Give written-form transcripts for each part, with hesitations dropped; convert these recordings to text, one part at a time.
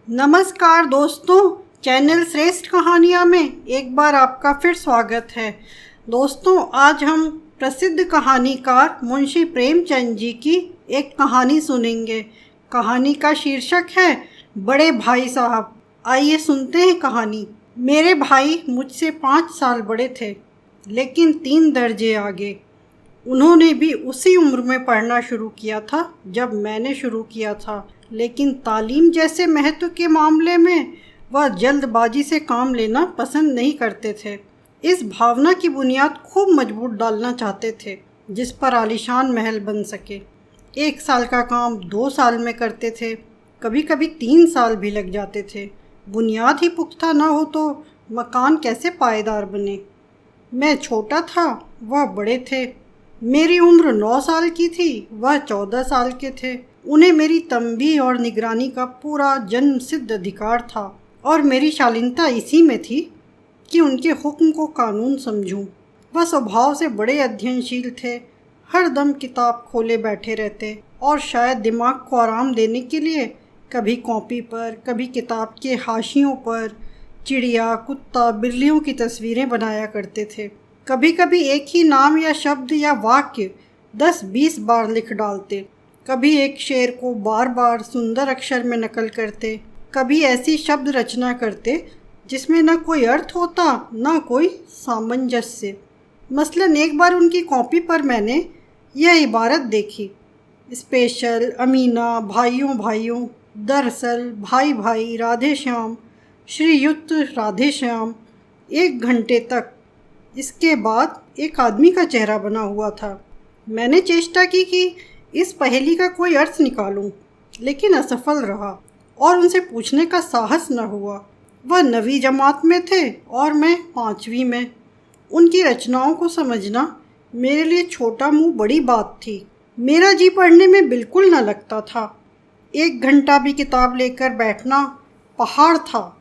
नमस्कार दोस्तों, चैनल श्रेष्ठ कहानियाँ में एक बार आपका फिर स्वागत है। दोस्तों, आज हम प्रसिद्ध कहानीकार मुंशी प्रेमचंद जी की एक कहानी सुनेंगे। कहानी का शीर्षक है बड़े भाई साहब। आइए सुनते हैं कहानी। मेरे भाई मुझसे 5 साल बड़े थे, लेकिन 3 दर्जे आगे। उन्होंने भी उसी उम्र में पढ़ना शुरू किया था जब मैंने शुरू किया था, लेकिन तालीम जैसे महत्व के मामले में वह जल्दबाजी से काम लेना पसंद नहीं करते थे। इस भावना की बुनियाद खूब मजबूत डालना चाहते थे जिस पर आलीशान महल बन सके। 1 साल का काम 2 साल में करते थे, कभी कभी 3 साल भी लग जाते थे। बुनियाद ही पुख्ता न हो तो मकान कैसे पायेदार बने। मैं छोटा था, वह बड़े थे। मेरी उम्र 9 साल की थी, वह 14 साल के थे। उन्हें मेरी तंबी और निगरानी का पूरा जन्म सिद्ध अधिकार था और मेरी शालीनता इसी में थी कि उनके हुक्म को कानून समझूं। वह स्वभाव से बड़े अध्ययनशील थे, हर दम किताब खोले बैठे रहते और शायद दिमाग को आराम देने के लिए कभी कॉपी पर, कभी किताब के हाशियों पर चिड़िया, कुत्ता, बिल्लियों की तस्वीरें बनाया करते थे। कभी कभी एक ही नाम या शब्द या वाक्य 10-20 बार लिख डालते। कभी एक शेर को बार बार सुंदर अक्षर में नकल करते, कभी ऐसी शब्द रचना करते जिसमें न कोई अर्थ होता न कोई सामंजस्य। मसलन एक बार उनकी कॉपी पर मैंने यह इबारत देखी, स्पेशल, अमीना, भाइयों भाइयों, दरअसल, भाई भाई, राधे श्याम, श्रीयुक्त राधे श्याम। 1 घंटे तक। इसके बाद एक आदमी का चेहरा बना हुआ था। मैंने चेष्टा की कि इस पहेली का कोई अर्थ निकालूं, लेकिन असफल रहा और उनसे पूछने का साहस न हुआ। वह 9वीं जमात में थे और मैं 5वीं में। उनकी रचनाओं को समझना मेरे लिए छोटा मुंह बड़ी बात थी। मेरा जी पढ़ने में बिल्कुल न लगता था। 1 घंटा भी किताब लेकर बैठना पहाड़ था।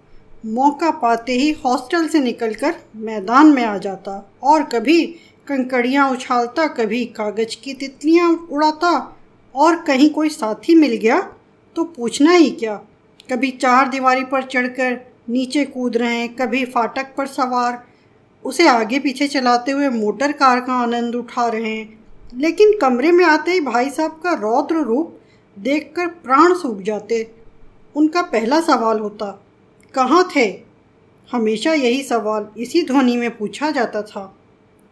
मौका पाते ही हॉस्टल से निकलकर मैदान में आ जाता और कभी कंकड़ियाँ उछालता, कभी कागज की तितलियाँ उड़ाता और कहीं कोई साथी मिल गया तो पूछना ही क्या। कभी 4 दीवारी पर चढ़कर नीचे कूद रहे हैं, कभी फाटक पर सवार उसे आगे पीछे चलाते हुए मोटर कार का आनंद उठा रहे हैं। लेकिन कमरे में आते ही भाई साहब का रौद्र रूप देखकर प्राण सूख जाते। उनका पहला सवाल होता, कहाँ थे? हमेशा यही सवाल इसी ध्वनि में पूछा जाता था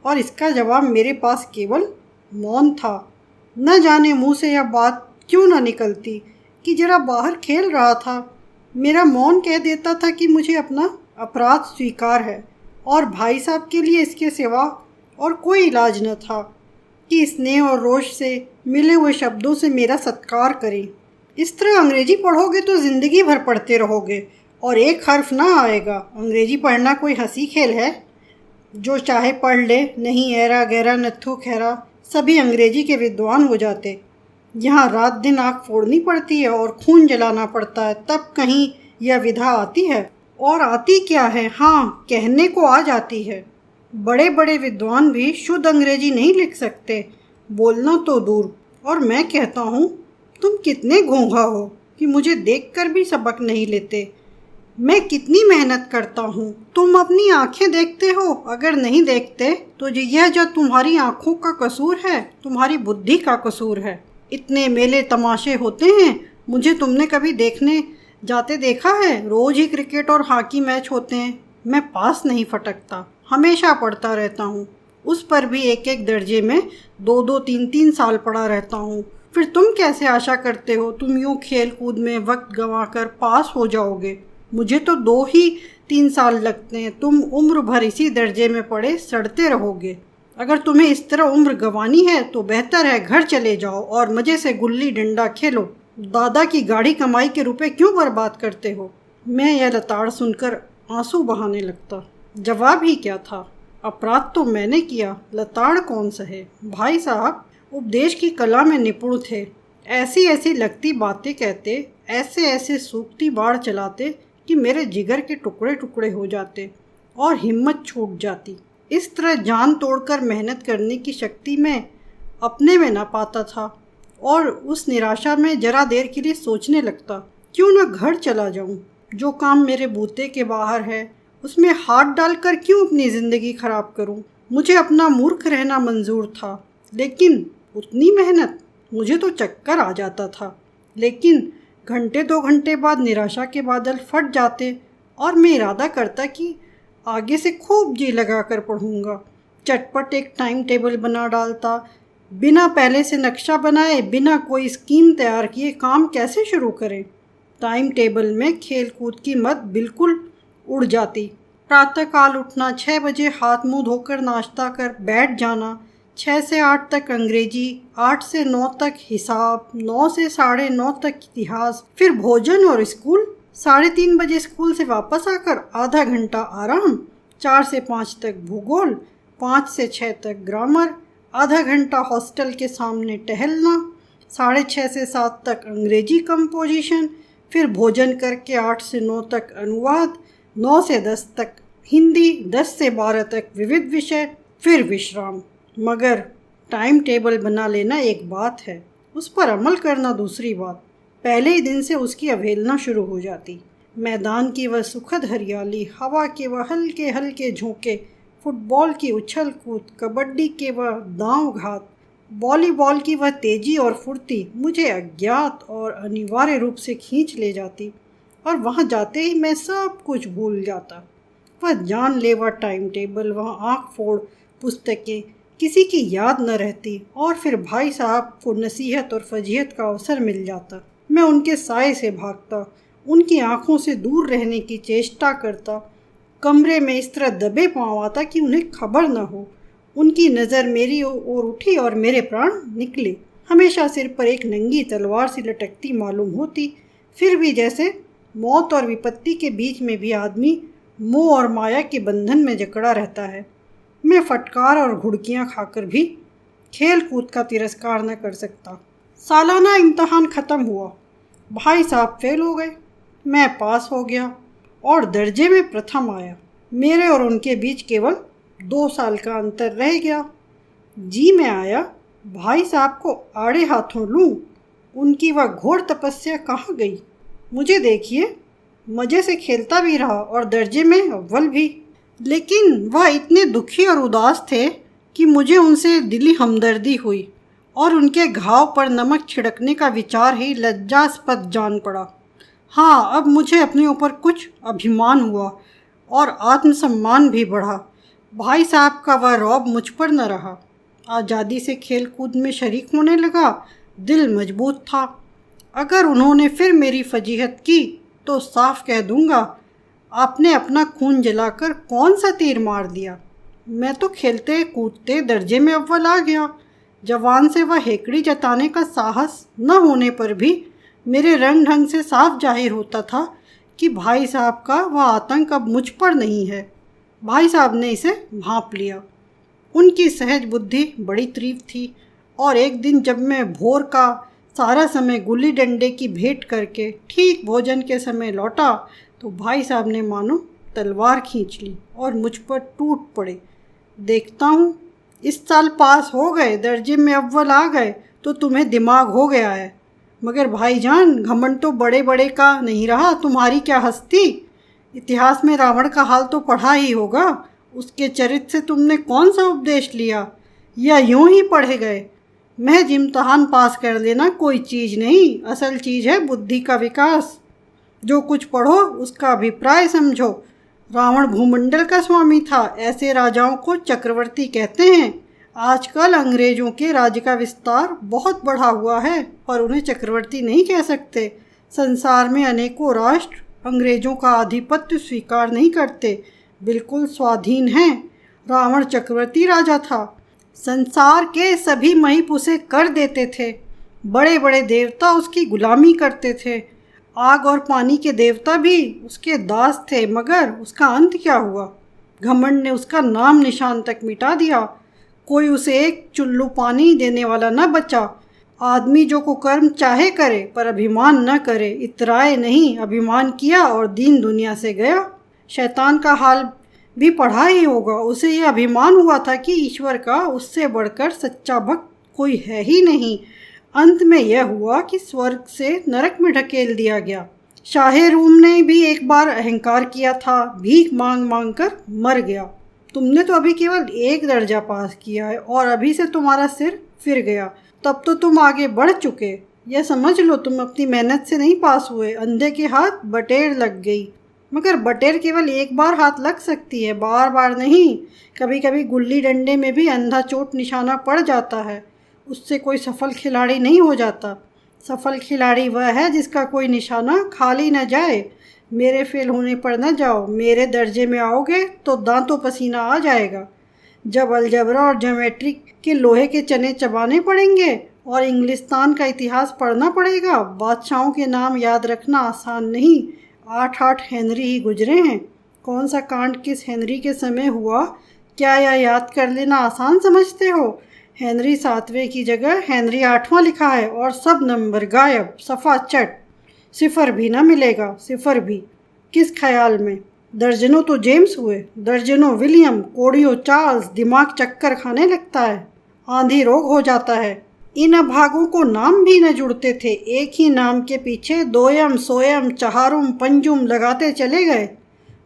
और इसका जवाब मेरे पास केवल मौन था। न जाने मुंह से यह बात क्यों न निकलती कि जरा बाहर खेल रहा था। मेरा मौन कह देता था कि मुझे अपना अपराध स्वीकार है और भाई साहब के लिए इसके सिवा और कोई इलाज न था कि स्नेह और रोष से मिले हुए शब्दों से मेरा सत्कार करें। इस तरह अंग्रेजी पढ़ोगे तो ज़िंदगी भर पढ़ते रहोगे और एक हर्फ ना आएगा। अंग्रेजी पढ़ना कोई हंसी खेल है? जो चाहे पढ़ ले, नहीं ऐरा गहरा नत्थु खैरा, सभी अंग्रेजी के विद्वान हो जाते। यहाँ रात दिन आँख फोड़नी पड़ती है और खून जलाना पड़ता है, तब कहीं यह विधा आती है। और आती क्या है, हाँ, कहने को आ जाती है। बड़े बड़े विद्वान भी शुद्ध अंग्रेजी नहीं लिख सकते, बोलना तो दूर। और मैं कहता हूँ, तुम कितने घोंघा हो कि मुझे देखकर भी सबक नहीं लेते। मैं कितनी मेहनत करता हूँ, तुम अपनी आंखें देखते हो? अगर नहीं देखते तो यह जो तुम्हारी आंखों का कसूर है, तुम्हारी बुद्धि का कसूर है। इतने मेले तमाशे होते हैं, मुझे तुमने कभी देखने जाते देखा है? रोज ही क्रिकेट और हॉकी मैच होते हैं, मैं पास नहीं फटकता, हमेशा पढ़ता रहता हूँ। उस पर भी 1-1 दर्जे में 2-2, 3-3 साल पढ़ा रहता हूँ। फिर तुम कैसे आशा करते हो तुम यूँ खेल कूद में वक्त गंवाकर पास हो जाओगे? मुझे तो 2 ही 3 साल लगते हैं। तुम उम्र भर इसी दर्जे में पड़े सड़ते रहोगे। अगर तुम्हें इस तरह उम्र गंवानी है तो बेहतर है घर चले जाओ और मज़े से गुल्ली डंडा खेलो। दादा की गाढ़ी कमाई के रुपए क्यों बर्बाद करते हो? मैं यह लताड़ सुनकर आंसू बहाने लगता। जवाब ही क्या था? अपराध तो मैंने किया, लताड़ कौन सहे। भाई साहब उपदेश की कला में निपुण थे। ऐसी ऐसी लगती बातें कहते, ऐसे ऐसे सूखती बाढ़ चलाते कि मेरे जिगर के टुकड़े टुकड़े हो जाते और हिम्मत छूट जाती। इस तरह जान तोड़कर मेहनत करने की शक्ति मैं अपने में ना पाता था और उस निराशा में जरा देर के लिए सोचने लगता क्यों ना घर चला जाऊं? जो काम मेरे बूते के बाहर है उसमें हाथ डालकर क्यों अपनी ज़िंदगी खराब करूं? मुझे अपना मूर्ख रहना मंजूर था, लेकिन उतनी मेहनत? मुझे तो चक्कर आ जाता था। लेकिन घंटे 2 घंटे बाद निराशा के बादल फट जाते और मैं इरादा करता कि आगे से खूब जी लगाकर पढ़ूंगा। चटपट एक टाइम टेबल बना डालता। बिना पहले से नक्शा बनाए, बिना कोई स्कीम तैयार किए काम कैसे शुरू करें? टाइम टेबल में खेल कूद की मत बिल्कुल उड़ जाती। प्रातःकाल उठना, 6 बजे हाथ मुंह धोकर नाश्ता कर बैठ जाना, 6 से 8 तक अंग्रेजी, 8 से 9 तक हिसाब, 9 से 9:30 तक इतिहास, फिर भोजन और स्कूल। 3:30 बजे स्कूल से वापस आकर आधा घंटा आराम, 4 से 5 तक भूगोल, 5 से 6 तक ग्रामर, आधा घंटा हॉस्टल के सामने टहलना, 6:30 से 7 तक अंग्रेजी कंपोजिशन, फिर भोजन करके 8 से 9 तक अनुवाद, 9 से 10 तक हिंदी, 10 से 12 तक विविध विषय, फिर विश्राम। मगर टाइम टेबल बना लेना एक बात है, उस पर अमल करना दूसरी बात। पहले ही दिन से उसकी अवहेलना शुरू हो जाती। मैदान की वह सुखद हरियाली, हवा के वह हल्के हल्के झोंके, फुटबॉल की उछल कूद, कबड्डी के वह दांव घात, वॉलीबॉल की वह तेजी और फुर्ती मुझे अज्ञात और अनिवार्य रूप से खींच ले जाती, और वहाँ जाते ही मैं सब कुछ भूल जाता। वह जानलेवा टाइम टेबल, वह आँख फोड़ पुस्तकें, किसी की याद न रहती, और फिर भाई साहब को नसीहत और फजीहत का अवसर मिल जाता। मैं उनके साए से भागता, उनकी आंखों से दूर रहने की चेष्टा करता, कमरे में इस तरह दबे पाँव आता कि उन्हें खबर न हो। उनकी नज़र मेरी ओर उठी और मेरे प्राण निकले। हमेशा सिर पर एक नंगी तलवार सी लटकती मालूम होती। फिर भी जैसे मौत और विपत्ति के बीच में भी आदमी मोह और माया के बंधन में जकड़ा रहता है। मैं फटकार और घुड़कियाँ खाकर भी खेल कूद का तिरस्कार न कर सकता। सालाना इम्तहान ख़त्म हुआ। भाई साहब फेल हो गए, मैं पास हो गया और दर्जे में प्रथम आया। मेरे और उनके बीच केवल 2 साल का अंतर रह गया। जी मैं आया भाई साहब को आड़े हाथों लूं। उनकी वह घोर तपस्या कहाँ गई? मुझे देखिए, मज़े से खेलता भी रहा और दर्जे में अव्वल भी। लेकिन वह इतने दुखी और उदास थे कि मुझे उनसे दिली हमदर्दी हुई और उनके घाव पर नमक छिड़कने का विचार ही लज्जास्पद जान पड़ा। हाँ, अब मुझे अपने ऊपर कुछ अभिमान हुआ और आत्मसम्मान भी बढ़ा। भाई साहब का वह रौब मुझ पर न रहा। आज़ादी से खेल कूद में शरीक होने लगा। दिल मजबूत था। अगर उन्होंने फिर मेरी फजीहत की तो साफ कह दूंगा, आपने अपना खून जलाकर कौन सा तीर मार दिया। मैं तो खेलते कूदते दर्जे में अव्वल आ गया। जवान से वह हेकड़ी जताने का साहस न होने पर भी मेरे रंग ढंग से साफ जाहिर होता था कि भाई साहब का वह आतंक अब मुझ पर नहीं है। भाई साहब ने इसे भांप लिया। उनकी सहज बुद्धि बड़ी तीव्र थी, और एक दिन जब मैं भोर का सारा समय गुल्ली डंडे की भेंट करके ठीक भोजन के समय लौटा तो भाई साहब ने मानो तलवार खींच ली और मुझ पर टूट पड़े। देखता हूँ इस साल पास हो गए, दर्जे में अव्वल आ गए तो तुम्हें दिमाग हो गया है। मगर भाईजान, घमंड तो बड़े बड़े का नहीं रहा, तुम्हारी क्या हस्ती। इतिहास में रावण का हाल तो पढ़ा ही होगा। उसके चरित्र से तुमने कौन सा उपदेश लिया, या यूं ही पढ़े गए? महज इम्तहान पास कर लेना कोई चीज़ नहीं, असल चीज़ है बुद्धि का विकास। जो कुछ पढ़ो उसका अभिप्राय समझो। रावण भूमंडल का स्वामी था, ऐसे राजाओं को चक्रवर्ती कहते हैं। आजकल अंग्रेजों के राज्य का विस्तार बहुत बढ़ा हुआ है, पर उन्हें चक्रवर्ती नहीं कह सकते। संसार में अनेकों राष्ट्र अंग्रेजों का आधिपत्य स्वीकार नहीं करते, बिल्कुल स्वाधीन हैं। रावण चक्रवर्ती राजा था। संसार के सभी महीप उसे कर देते थे। बड़े बड़े देवता उसकी गुलामी करते थे। आग और पानी के देवता भी उसके दास थे, मगर उसका अंत क्या हुआ? घमंड ने उसका नाम निशान तक मिटा दिया। कोई उसे एक चुल्लू पानी देने वाला न बचा। आदमी जो को कर्म चाहे करे, पर अभिमान न करे। इतराए नहीं, अभिमान किया और दीन दुनिया से गया। शैतान का हाल भी पढ़ा ही होगा। उसे यह अभिमान हुआ था कि ईश्वर का उससे बढ़कर सच्चा भक्त कोई है ही नहीं। अंत में यह हुआ कि स्वर्ग से नरक में ढकेल दिया गया। शाहे रूम ने भी एक बार अहंकार किया था, भीख मांग मांग कर मर गया। तुमने तो अभी केवल एक दर्जा पास किया है और अभी से तुम्हारा सिर फिर गया। तब तो तुम आगे बढ़ चुके। यह समझ लो तुम अपनी मेहनत से नहीं पास हुए, अंधे के हाथ बटेर लग गई। मगर बटेर केवल एक बार हाथ लग सकती है, बार बार नहीं। कभी कभी गुल्ली डंडे में भी अंधा चोट निशाना पड़ जाता है, उससे कोई सफल खिलाड़ी नहीं हो जाता। सफल खिलाड़ी वह है जिसका कोई निशाना खाली न जाए। मेरे फेल होने पर न जाओ, मेरे दर्जे में आओगे तो दांतों पसीना आ जाएगा। जब अलजबरा और ज्योमेट्री के लोहे के चने चबाने पड़ेंगे और इंग्लिस्तान का इतिहास पढ़ना पड़ेगा। बादशाहों के नाम याद रखना आसान नहीं। 8 हेनरी ही गुजरे हैं। कौन सा कांड किस हेनरी के समय हुआ, क्या यह याद कर लेना आसान समझते हो? हेनरी 7वें की जगह हेनरी 8वां लिखा है और सब नंबर गायब, सफ़ा चट। सिफर भी ना मिलेगा, सिफर भी। किस ख्याल में? दर्जनों तो जेम्स हुए, दर्जनों विलियम, कोड़ियों चार्ल्स। दिमाग चक्कर खाने लगता है, आंधी रोग हो जाता है। इन अभागों को नाम भी न जुड़ते थे, एक ही नाम के पीछे दोयम सोयम चहारुम पंजुम लगाते चले गए।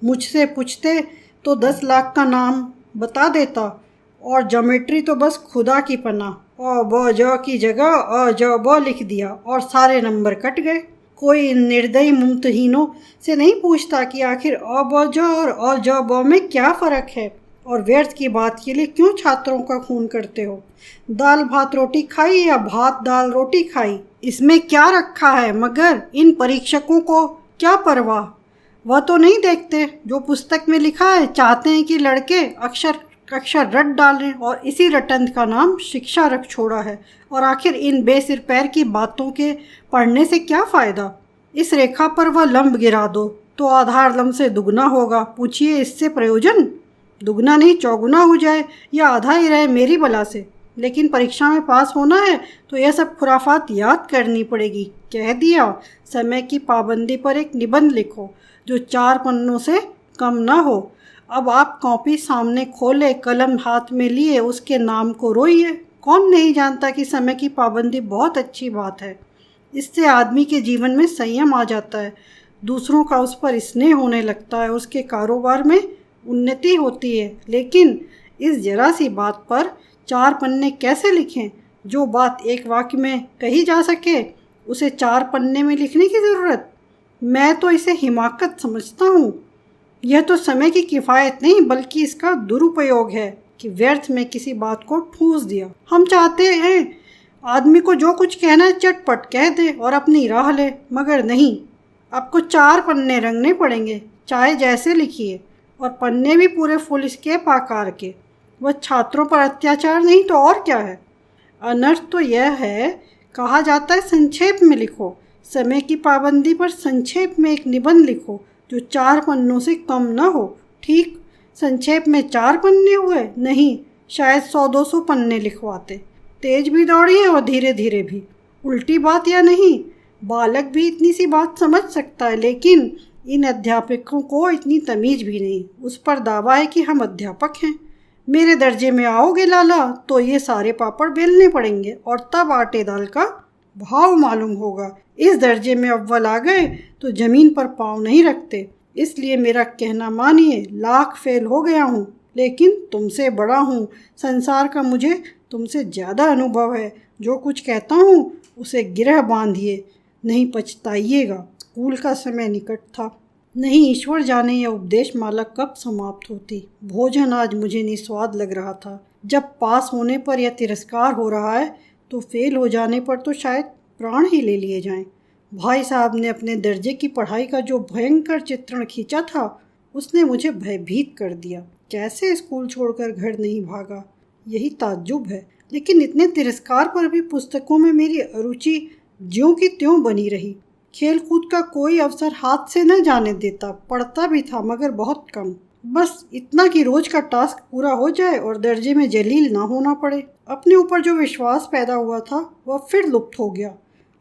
मुझसे पूछते तो 10 लाख का नाम बता देता, और ज्योमेट्री तो बस खुदा की पनाह। अ ब ज की जगह अ ज ब लिख दिया और सारे नंबर कट गए। कोई इन निर्दयी मुमतहीनों से नहीं पूछता कि आखिर अ ब ज और अ ज ब में क्या फ़र्क है, और व्यर्थ की बात के लिए क्यों छात्रों का खून करते हो? दाल भात रोटी खाई या भात दाल रोटी खाई, इसमें क्या रखा है? मगर इन परीक्षकों को क्या परवाह? वह तो नहीं देखते जो पुस्तक में लिखा है, चाहते हैं कि लड़के अक्षर अक्षर रट डालें, और इसी रटंत का नाम शिक्षा रख छोड़ा है। और आखिर इन बेसिर पैर की बातों के पढ़ने से क्या फ़ायदा? इस रेखा पर वह लंब गिरा दो तो आधार लंब से दुगना होगा। पूछिए इससे प्रयोजन? दुगना नहीं चौगुना हो जाए या आधा ही रहे मेरी बला से। लेकिन परीक्षा में पास होना है तो यह सब खुराफात याद करनी पड़ेगी। कह दिया, समय की पाबंदी पर एक निबंध लिखो जो 4 पन्नों से कम ना हो। अब आप कॉपी सामने खोले, कलम हाथ में लिए, उसके नाम को रोइए। कौन नहीं जानता कि समय की पाबंदी बहुत अच्छी बात है। इससे आदमी के जीवन में संयम आ जाता है, दूसरों का उस पर स्नेह होने लगता है, उसके कारोबार में उन्नति होती है। लेकिन इस जरा सी बात पर 4 पन्ने कैसे लिखें? जो बात एक वाक्य में कही जा सके उसे 4 पन्ने में लिखने की ज़रूरत? मैं तो इसे हिमाकत समझता हूँ। यह तो समय की किफ़ायत नहीं बल्कि इसका दुरुपयोग है कि व्यर्थ में किसी बात को ठूस दिया। हम चाहते हैं आदमी को जो कुछ कहना है चटपट कह दे और अपनी राह ले, मगर नहीं, आपको 4 पन्ने रंगने पड़ेंगे, चाहे जैसे लिखिए, और पन्ने भी पूरे फुल स्केप आकार के। वह छात्रों पर अत्याचार नहीं तो और क्या है? अनर्थ तो यह है, कहा जाता है संक्षेप में लिखो। समय की पाबंदी पर संक्षेप में एक निबंध लिखो जो 4 पन्नों से कम न हो। ठीक, संक्षेप में 4 पन्ने हुए? नहीं, शायद 100-200 पन्ने लिखवाते। तेज भी दौड़ी है और धीरे धीरे भी। उल्टी बात या नहीं? बालक भी इतनी सी बात समझ सकता है, लेकिन इन अध्यापकों को इतनी तमीज़ भी नहीं। उस पर दावा है कि हम अध्यापक हैं। मेरे दर्जे में आओगे लाला तो ये सारे पापड़ बेलने पड़ेंगे और तब आटे दाल का भाव मालूम होगा। इस दर्जे में अव्वल आ गए तो ज़मीन पर पाँव नहीं रखते। इसलिए मेरा कहना मानिए, लाख फेल हो गया हूँ लेकिन तुमसे बड़ा हूँ। संसार का मुझे तुमसे ज़्यादा अनुभव है। जो कुछ कहता हूँ उसे गिरह बांधिए, नहीं पछताइएगा। स्कूल का समय निकट था। नहीं ईश्वर जाने यह उपदेश माला कब समाप्त होती। भोजन आज मुझे निस्वाद लग रहा था। जब पास होने पर यह तिरस्कार हो रहा है तो फेल हो जाने पर तो शायद प्राण ही ले लिए जाएं। भाई साहब ने अपने दर्जे की पढ़ाई का जो भयंकर चित्रण खींचा था उसने मुझे भयभीत कर दिया। कैसे स्कूल छोड़कर घर नहीं भागा, यही ताज्जुब है। लेकिन इतने तिरस्कार पर भी पुस्तकों में मेरी अरुचि ज्यों की त्यों बनी रही। खेल कूद का कोई अवसर हाथ से न जाने देता। पढ़ता भी था मगर बहुत कम। बस इतना कि रोज का टास्क पूरा हो जाए और दर्जे में जलील ना होना पड़े। अपने ऊपर जो विश्वास पैदा हुआ था वह फिर लुप्त हो गया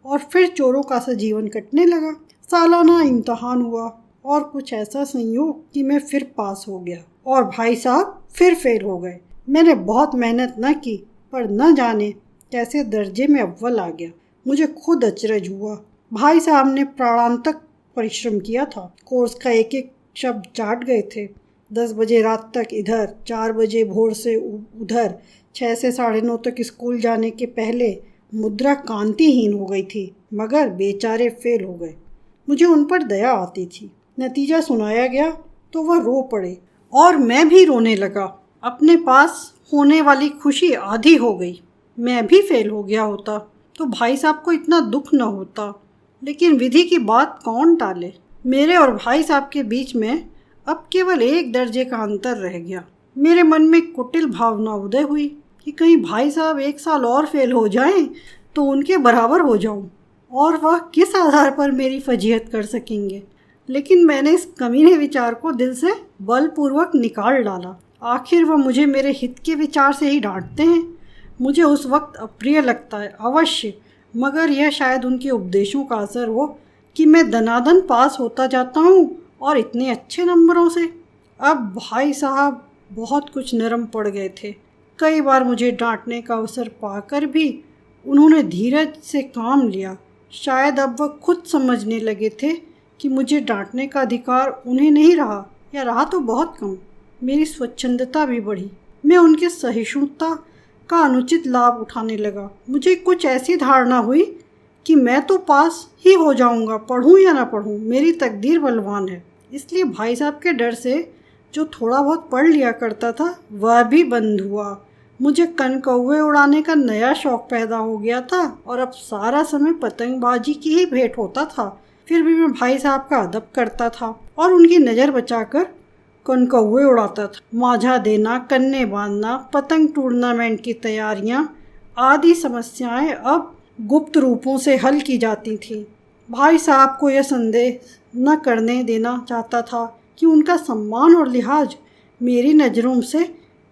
और फिर चोरों का सा जीवन कटने लगा। सालाना इम्तहान हुआ और कुछ ऐसा संयोग कि मैं फिर पास हो गया और भाई साहब फिर फेल हो गए। मैंने बहुत मेहनत न की पर न जाने कैसे दर्जे में अव्वल आ गया। मुझे खुद अचरज हुआ। भाई साहब ने प्राणांतक परिश्रम किया था। कोर्स का एक एक शब्द चाट गए थे। 10 बजे रात तक इधर, 4 बजे भोर से उधर, 6 से 9:30 तक स्कूल जाने के पहले मुद्रा कांतिहीन हो गई थी, मगर बेचारे फेल हो गए। मुझे उन पर दया आती थी। नतीजा सुनाया गया तो वह रो पड़े और मैं भी रोने लगा। अपने पास होने वाली खुशी आधी हो गई। मैं भी फेल हो गया होता तो भाई साहब को इतना दुख न होता, लेकिन विधि की बात कौन टाले। मेरे और भाई साहब के बीच में अब केवल 1 दर्जे का अंतर रह गया। मेरे मन में कुटिल भावना उदय हुई कि कहीं भाई साहब 1 साल और फेल हो जाएं तो उनके बराबर हो जाऊं, और वह किस आधार पर मेरी फजीहत कर सकेंगे। लेकिन मैंने इस कमीने विचार को दिल से बलपूर्वक निकाल डाला। आखिर वह मुझे मेरे हित के विचार से ही डांटते हैं। मुझे उस वक्त अप्रिय लगता है अवश्य, मगर यह शायद उनके उपदेशों का असर हो कि मैं दनादन पास होता जाता हूँ, और इतने अच्छे नंबरों से। अब भाई साहब बहुत कुछ नरम पड़ गए थे। कई बार मुझे डांटने का अवसर पाकर भी उन्होंने धीरज से काम लिया। शायद अब वह खुद समझने लगे थे कि मुझे डांटने का अधिकार उन्हें नहीं रहा, या रहा तो बहुत कम। मेरी स्वच्छंदता भी बढ़ी। मैं उनके सहिष्णुता का अनुचित लाभ उठाने लगा। मुझे कुछ ऐसी धारणा हुई कि मैं तो पास ही हो जाऊंगा, पढ़ूं या ना पढ़ूं, मेरी तकदीर बलवान है। इसलिए भाई साहब के डर से जो थोड़ा बहुत पढ़ लिया करता था वह भी बंद हुआ। मुझे कनकौवे उड़ाने का नया शौक पैदा हो गया था, और अब सारा समय पतंगबाजी की ही भेंट होता था। फिर भी मैं भाई साहब का अदब करता था और उनकी नज़र बचाकर कनकौवे उड़ाता था। माझा देना, कन्ने बांधना, पतंग टूर्नामेंट की तैयारियां आदि समस्याएं अब गुप्त रूपों से हल की जाती थीं। भाई साहब को यह संदेह न करने देना चाहता था कि उनका सम्मान और लिहाज मेरी नज़रों से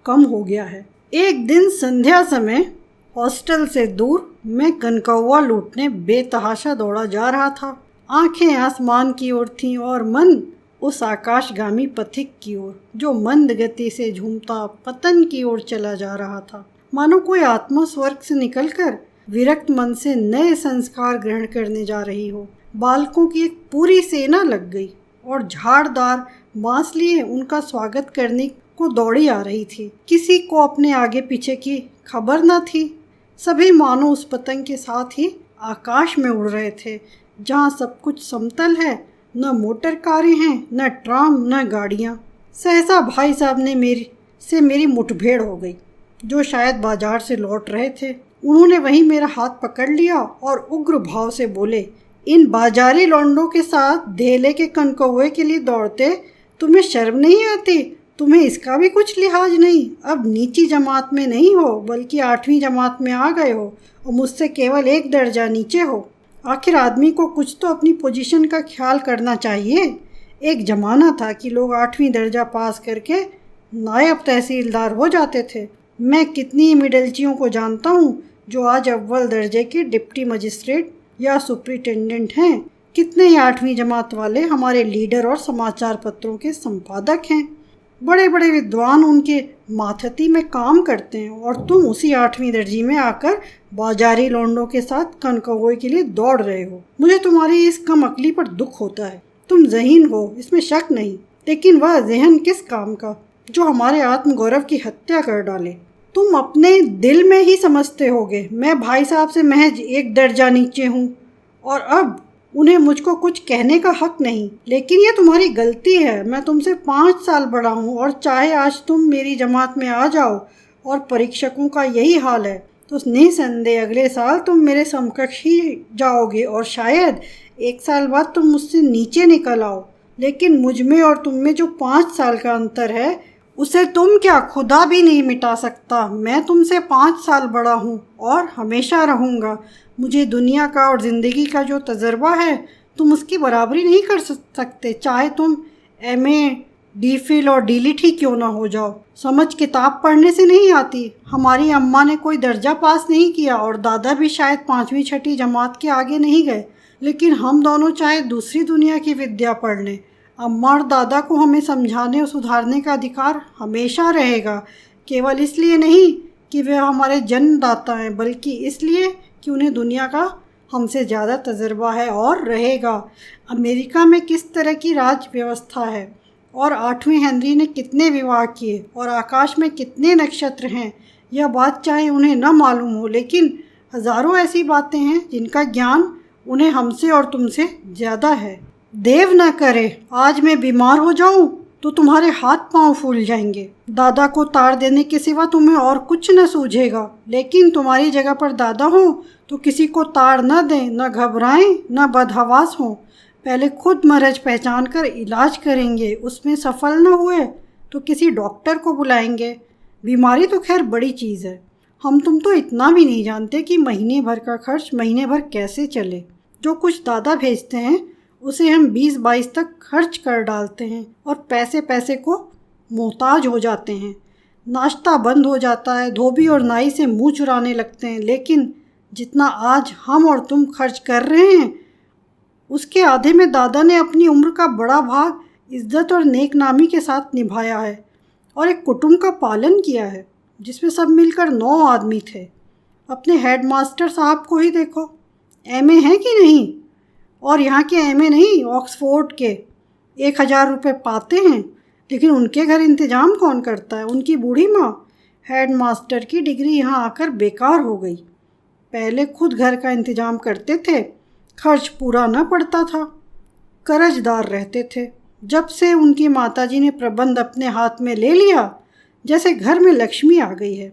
कम हो गया है। एक दिन संध्या समय हॉस्टल से दूर मैं कनकौवा लूटने बेतहाशा दौड़ा जा रहा था। आंखें आसमान की ओर थीं और मन उस आकाशगामी पथिक की ओर जो मंद गति से झूमता पतन की ओर चला जा रहा था। मानो कोई आत्मा स्वर्ग से निकलकर विरक्त मन से नए संस्कार ग्रहण करने जा रही हो। बालकों की एक पूरी सेना लग गई और झाड़दार बांस लिए उनका स्वागत करने को दौड़ी आ रही थी। किसी को अपने आगे पीछे की खबर न थी। सभी मानो उस पतंग के साथ ही आकाश में उड़ रहे थे, जहाँ सब कुछ समतल है, न मोटर कारें हैं, न ट्राम, न गाड़ियाँ। सहसा भाई साहब ने मेरी मुठभेड़ हो गई, जो शायद बाजार से लौट रहे थे। उन्होंने वहीं मेरा हाथ पकड़ लिया और उग्र भाव से बोले, इन बाजारी लौंडों के साथ धेले के कनकौवे के लिए दौड़ते तुम्हें शर्म नहीं आती? तुम्हें इसका भी कुछ लिहाज नहीं? अब नीची जमात में नहीं हो, बल्कि 8वीं जमात में आ गए हो और मुझसे केवल 1 दर्जा नीचे हो। आखिर आदमी को कुछ तो अपनी पोजीशन का ख्याल करना चाहिए। एक ज़माना था कि लोग 8वीं दर्जा पास करके नायब तहसीलदार हो जाते थे। मैं कितनी मिडलचियों को जानता हूँ जो आज अव्वल दर्जे के डिप्टी मजिस्ट्रेट या सुपरिटेंडेंट हैं। कितने ही 8वीं जमात वाले हमारे लीडर और समाचार पत्रों के संपादक हैं। बड़े बड़े विद्वान उनके माथती में काम करते हैं, और तुम उसी 8वीं दर्जी में आकर बाजारी लौंडों के साथ कनकौवे के लिए दौड़ रहे हो। मुझे तुम्हारी इस कम अकली पर दुख होता है। तुम ज़हीन हो, इसमें शक नहीं, लेकिन वह ज़हन किस काम का जो हमारे आत्मगौरव की हत्या कर डाले। तुम अपने दिल में ही समझते होगे मैं भाई साहब से महज 1 दर्जा नीचे हूँ, और अब उन्हें मुझको कुछ कहने का हक नहीं। लेकिन ये तुम्हारी गलती है। मैं तुमसे 5 साल बड़ा हूँ, और चाहे आज तुम मेरी जमात में आ जाओ और परीक्षकों का यही हाल है, तो निसंदेह अगले साल तुम मेरे समकक्ष ही जाओगे, और शायद 1 साल बाद तुम मुझसे नीचे निकल आओ। लेकिन मुझ में और तुम में जो 5 साल का अंतर है, उसे तुम क्या खुदा भी नहीं मिटा सकता। मैं तुमसे 5 साल बड़ा हूँ और हमेशा रहूँगा। मुझे दुनिया का और ज़िंदगी का जो तजर्बा है, तुम उसकी बराबरी नहीं कर सकते, चाहे तुम MA, DPhil और DLit ही क्यों ना हो जाओ। समझ किताब पढ़ने से नहीं आती। हमारी अम्मा ने कोई दर्जा पास नहीं किया, और दादा भी शायद 5वीं 6ठी जमात के आगे नहीं गए, लेकिन हम दोनों चाहे दूसरी दुनिया की विद्या पढ़ लें, अम्मा और दादा को हमें समझाने और सुधारने का अधिकार हमेशा रहेगा। केवल इसलिए नहीं कि वे हमारे जन्मदाता हैं, बल्कि इसलिए कि उन्हें दुनिया का हमसे ज़्यादा तजुर्बा है और रहेगा। अमेरिका में किस तरह की राज व्यवस्था है और 8वें हेनरी ने कितने विवाह किए और आकाश में कितने नक्षत्र हैं, यह बात चाहे उन्हें न मालूम हो, लेकिन हज़ारों ऐसी बातें हैं जिनका ज्ञान उन्हें हमसे और तुमसे ज़्यादा है। देव न करे आज मैं बीमार हो जाऊं तो तुम्हारे हाथ पांव फूल जाएंगे। दादा को ताड़ देने के सिवा तुम्हें और कुछ न सूझेगा, लेकिन तुम्हारी जगह पर दादा हो तो किसी को ताड़ न दें, न घबराएं, न बदहवास हो। पहले खुद मर्ज पहचान कर इलाज करेंगे, उसमें सफल न हुए तो किसी डॉक्टर को बुलाएंगे। बीमारी तो खैर बड़ी चीज़ है, हम तुम तो इतना भी नहीं जानते कि महीने भर का खर्च महीने भर कैसे चले। जो कुछ दादा भेजते हैं उसे हम 20-22 तक खर्च कर डालते हैं और पैसे पैसे को मोहताज हो जाते हैं। नाश्ता बंद हो जाता है, धोबी और नाई से मुंह चुराने लगते हैं। लेकिन जितना आज हम और तुम खर्च कर रहे हैं उसके आधे में दादा ने अपनी उम्र का बड़ा भाग इज्जत और नेकनामी के साथ निभाया है और एक कुटुंब का पालन किया है जिसमें सब मिलकर 9 आदमी थे। अपने हेडमास्टर साहब को ही देखो, एमए है कि नहीं, और यहाँ के एमए नहीं ऑक्सफोर्ड के 1000 रुपये पाते हैं, लेकिन उनके घर इंतज़ाम कौन करता है? उनकी बूढ़ी माँ। हेडमास्टर की डिग्री यहाँ आकर बेकार हो गई। पहले खुद घर का इंतज़ाम करते थे, खर्च पूरा न पड़ता था, कर्जदार रहते थे। जब से उनकी माताजी ने प्रबंध अपने हाथ में ले लिया जैसे घर में लक्ष्मी आ गई है।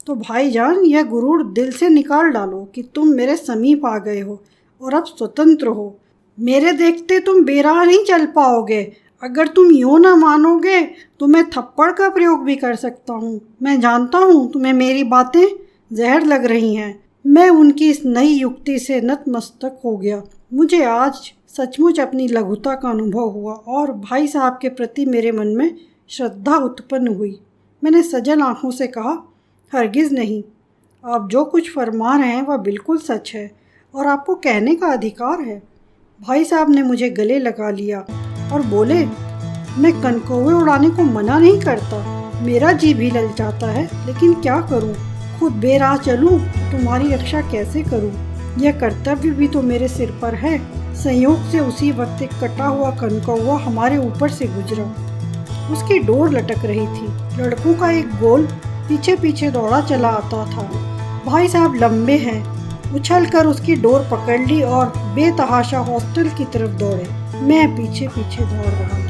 तो भाईजान यह गुरूर दिल से निकाल डालो कि तुम मेरे समीप आ गए हो और अब स्वतंत्र हो। मेरे देखते तुम बेराह नहीं चल पाओगे। अगर तुम यूँ ना मानोगे तो मैं थप्पड़ का प्रयोग भी कर सकता हूँ। मैं जानता हूँ तुम्हें मेरी बातें जहर लग रही हैं। मैं उनकी इस नई युक्ति से नतमस्तक हो गया। मुझे आज सचमुच अपनी लघुता का अनुभव हुआ और भाई साहब के प्रति मेरे मन में श्रद्धा उत्पन्न हुई। मैंने सजल आँखों से कहा, हरगिज़ नहीं, आप जो कुछ फरमा रहे हैं वह बिल्कुल सच है और आपको कहने का अधिकार है। भाई साहब ने मुझे गले लगा लिया और बोले, मैं कनकौवे उड़ाने को मना नहीं करता, मेरा जी भी ललचाता है, लेकिन क्या करूं? खुद बेराह चलूं तो तुम्हारी रक्षा कैसे करूं? यह कर्तव्य भी तो मेरे सिर पर है। संयोग से उसी वक्त एक कटा हुआ कनकौवा हमारे ऊपर से गुजरा। उसकी डोर लटक रही थी। लड़कों का एक गोल पीछे पीछे दौड़ा चला आता था। भाई साहब लंबे हैं, उछलकर उसकी डोर पकड़ ली और बेतहाशा हॉस्टल की तरफ दौड़े। मैं पीछे पीछे दौड़ रहा।